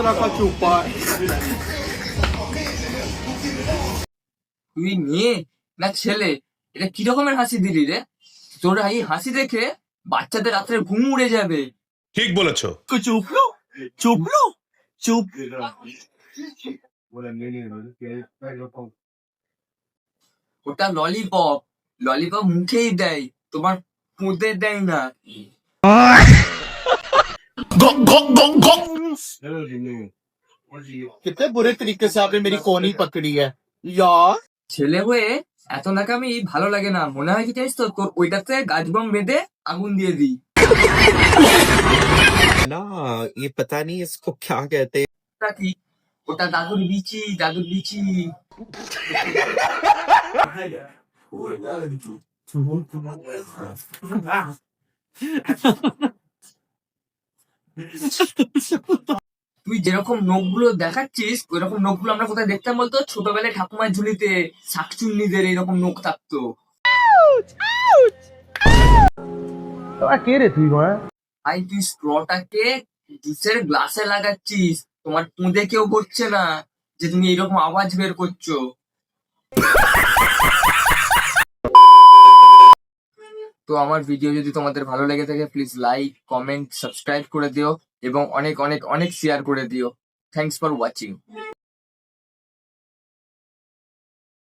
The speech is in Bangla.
রাখা চুপার। তুই মেয়ে না ছেলে, এটা কি রকমের হাসি দিলি রে? তোর এই হাসি দেখে বাচ্চাদের রাত্রে ঘুম উড়ে যাবে। ঠিক বলেছো। চুপ লো, চুপ লো, চুপ। ওটা ললিপপ, ললিপপ মুখেই দেয়, তোমার পুঁতে দেয় না। कितने बुरे तरीके से आपने मेरी कोहनी पकड़ी है यार। ছেলে হয়ে এত নাকামি ভালো লাগে না। মনে হয় কি জানিস তো, তোর ওইটাতে গাছ বম বেঁধে আগুন দিয়ে দিই। ना ये पता नहीं इसको क्या कहते हैं। ওটা কি? ওটা দাদুর বিচি, দাদুর বিচি। তুই যেরকম নখগুলো দেখাচ্ছিস ওইরকম নখগুলো আমরা কোথায় দেখতাম বলতো? ছোটবেলায় ঠাকুমার ঝুলিতে শাকচুন্নিদের এইরকম নখ থাকতো। ভাই তুই স্ট্রটাকে জুসের গ্লাসে লাগাচ্ছিস, তোমার পুঁদে কেউ করছে না যে তুমি এইরকম আওয়াজ বের করছো। তো আমার ভিডিও যদি তোমাদের ভালো লেগে থাকে প্লিজ লাইক, কমেন্ট, সাবস্ক্রাইব করে দিও এবং অনেক অনেক অনেক শেয়ার করে দিও। Thanks for watching.